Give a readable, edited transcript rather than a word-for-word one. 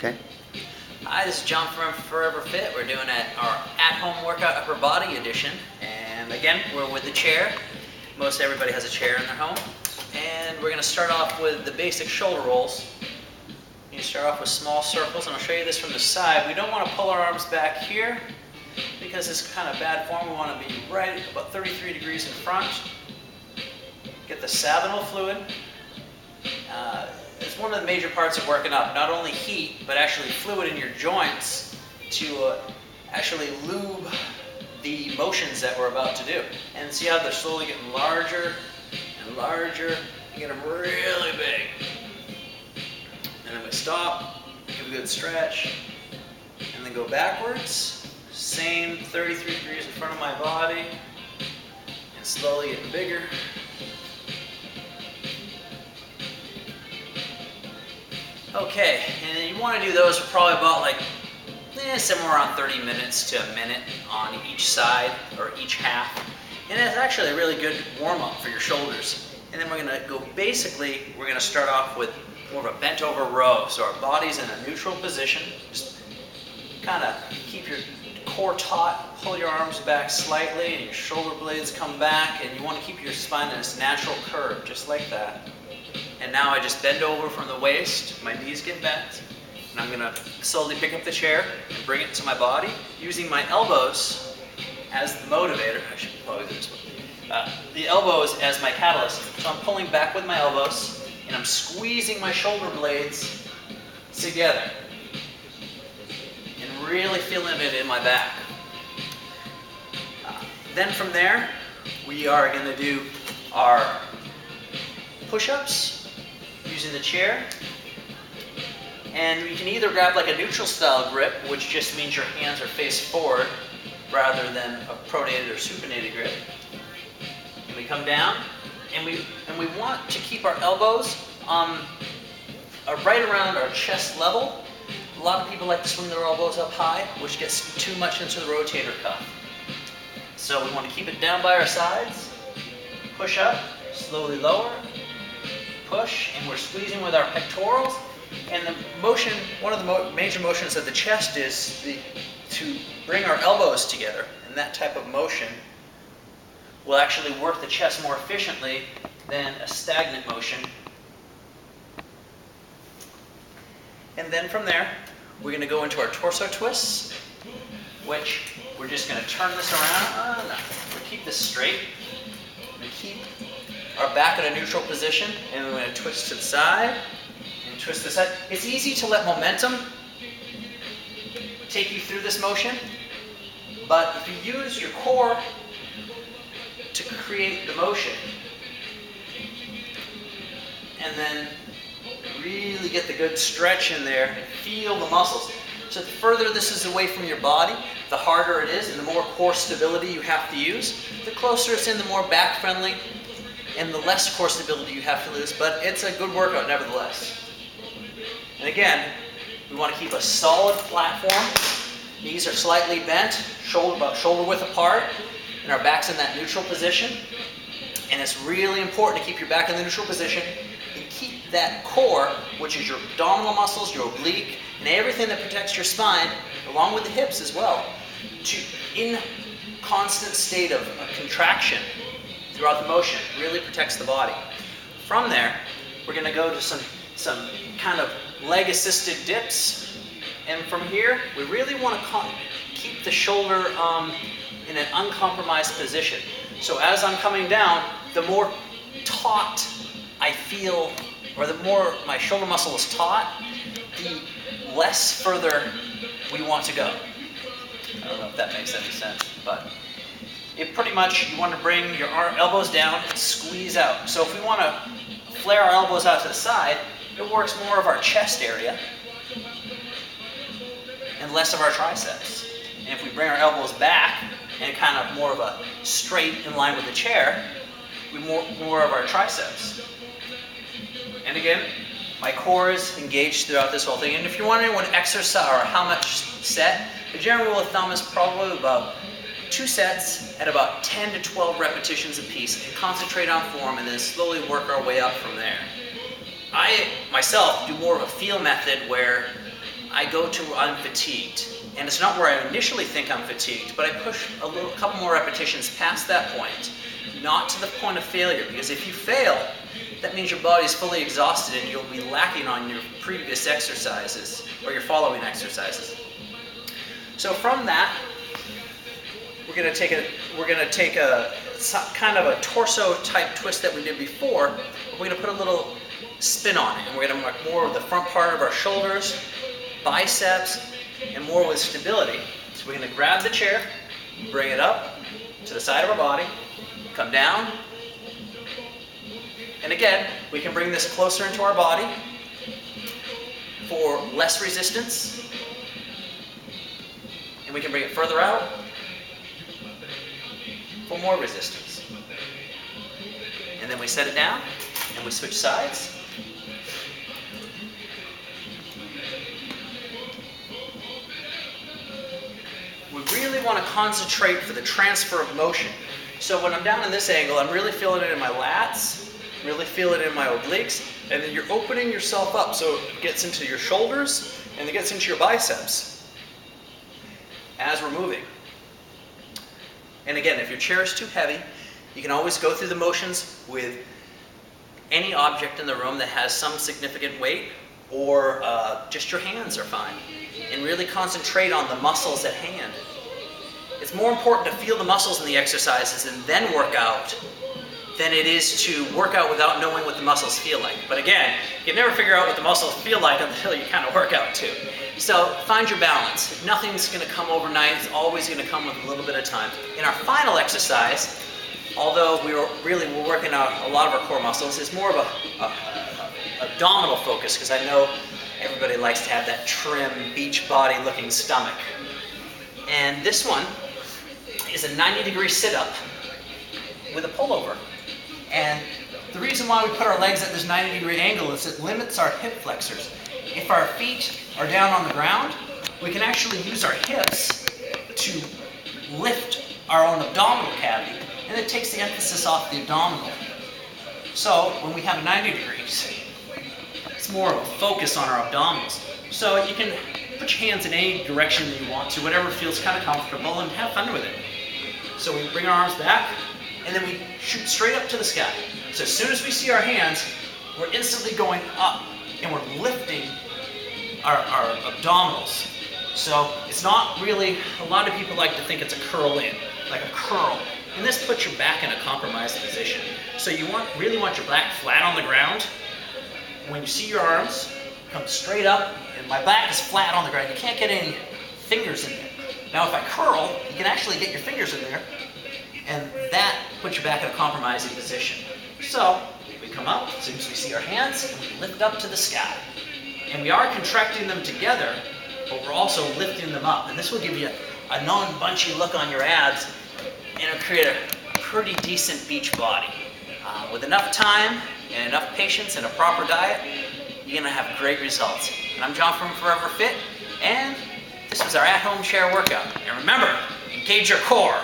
Okay. Hi, this is John from Forever Fit. We're doing our at-home workout upper body edition. And again, we're with the chair. Most everybody has a chair in their home. And we're going to start off with the basic shoulder rolls. You start off with small circles, and I'll show you this from the side. We don't want to pull our arms back here because it's kind of bad form. We want to be right about 33 degrees in front. Get the sabinal fluid. It's one of the major parts of working up. Not only heat, but actually fluid in your joints to actually lube the motions that we're about to do. And see how they're slowly getting larger and larger. You get them really big. And then we stop, give a good stretch, and then go backwards. Same 33 degrees in front of my body, and slowly getting bigger. Okay, and then you want to do those for probably about somewhere around 30 minutes to a minute on each side or each half. And it's actually a really good warm-up for your shoulders. And then we're going to go we're going to start off with more of a bent over row. So our body's in a neutral position. Just kind of keep your core taut, pull your arms back slightly, and your shoulder blades come back, and you want to keep your spine in this natural curve, just like that. And now I just bend over from the waist, my knees get bent, and I'm going to slowly pick up the chair and bring it to my body, using my elbows as the motivator. I should probably do this one. The elbows as my catalyst. So I'm pulling back with my elbows, and I'm squeezing my shoulder blades together, and really feeling it in my back. Then from there, we are going to do our push-ups using the chair. And you can either grab like a neutral style grip, which just means your hands are face forward rather than a pronated or supinated grip. And we come down, and we want to keep our elbows right around our chest level. A lot of people like to swing their elbows up high, which gets too much into the rotator cuff. So we want to keep it down by our sides, push up, slowly lower, push, and we're squeezing with our pectorals. And the motion, one of the major motions of the chest is to bring our elbows together. And that type of motion will actually work the chest more efficiently than a stagnant motion. And then from there, we're going to go into our torso twists, which we're just going to turn this around. We'll keep this straight. We keep our back in a neutral position, and we're going to twist to the side and twist to the side. It's easy to let momentum take you through this motion, but if you use your core to create the motion, and then really get the good stretch in there, feel the muscles. So the further this is away from your body, the harder it is, and the more core stability you have to use. The closer it's in, the more back friendly, and the less core stability you have to lose, but it's a good workout nevertheless. And again, we want to keep a solid platform. Knees are slightly bent, about shoulder width apart, and our back's in that neutral position. And it's really important to keep your back in the neutral position and keep that core, which is your abdominal muscles, your oblique, and everything that protects your spine, along with the hips as well, in constant state of contraction throughout the motion. Really protects the body. From there, we're going to go to some kind of leg-assisted dips. And from here, we really want to keep the shoulder in an uncompromised position. So as I'm coming down, the more taut I feel, or the more my shoulder muscle is taut, the less further we want to go. I don't know if that makes any sense, but it pretty much, you want to bring your elbows down and squeeze out. So if we want to flare our elbows out to the side, it works more of our chest area and less of our triceps. And if we bring our elbows back and kind of more of a straight in line with the chair, we more of our triceps. And again, my core is engaged throughout this whole thing. And if you're wondering what exercise or how much set, the general rule of thumb is probably about 2 sets at about 10 to 12 repetitions apiece, and concentrate on form, and then slowly work our way up from there. I, myself, do more of a feel method where I go to I'm fatigued. And it's not where I initially think I'm fatigued, but I push a couple more repetitions past that point, not to the point of failure, because if you fail, that means your body is fully exhausted and you'll be lacking on your previous exercises or your following exercises. So from that, we're going to take a kind of a torso type twist that we did before. We're going to put a little spin on it, and we're going to work more with the front part of our shoulders, biceps, and more with stability. So we're going to grab the chair, bring it up to the side of our body, come down, and again, we can bring this closer into our body for less resistance, and we can bring it further out for more resistance. And then we set it down, and we switch sides. We really want to concentrate for the transfer of motion. So when I'm down in this angle, I'm really feeling it in my lats, really feel it in my obliques, and then you're opening yourself up so it gets into your shoulders and it gets into your biceps as we're moving. And again, if your chair is too heavy, you can always go through the motions with any object in the room that has some significant weight, or just your hands are fine. And really concentrate on the muscles at hand. It's more important to feel the muscles in the exercises and then work out than it is to work out without knowing what the muscles feel like. But again, you never figure out what the muscles feel like until you kind of work out too. So find your balance. Nothing's going to come overnight. It's always going to come with a little bit of time. In our final exercise, although we're working out a lot of our core muscles, it's more of a abdominal focus, because I know everybody likes to have that trim, beach body looking stomach. And this one is a 90-degree sit-up with a pullover. And the reason why we put our legs at this 90-degree angle is it limits our hip flexors. If our feet are down on the ground, we can actually use our hips to lift our own abdominal cavity, and it takes the emphasis off the abdominal. So when we have 90 degrees, it's more of a focus on our abdominals. So you can put your hands in any direction that you want to, whatever feels kind of comfortable, and have fun with it. So we bring our arms back, and then we shoot straight up to the sky. So as soon as we see our hands, we're instantly going up, and we're lifting our abdominals. So it's not really, a lot of people like to think it's a curl in, like a curl. And this puts your back in a compromised position. So you really want your back flat on the ground. When you see your arms, come straight up, and my back is flat on the ground. You can't get any fingers in there. Now if I curl, you can actually get your fingers in there, and that puts your back in a compromising position. So we come up, as soon as we see our hands, and we lift up to the sky. And we are contracting them together, but we're also lifting them up. And this will give you a non-bunchy look on your abs, and it'll create a pretty decent beach body. With enough time and enough patience and a proper diet, you're going to have great results. And I'm John from Forever Fit, and this was our at-home chair workout. And remember, engage your core.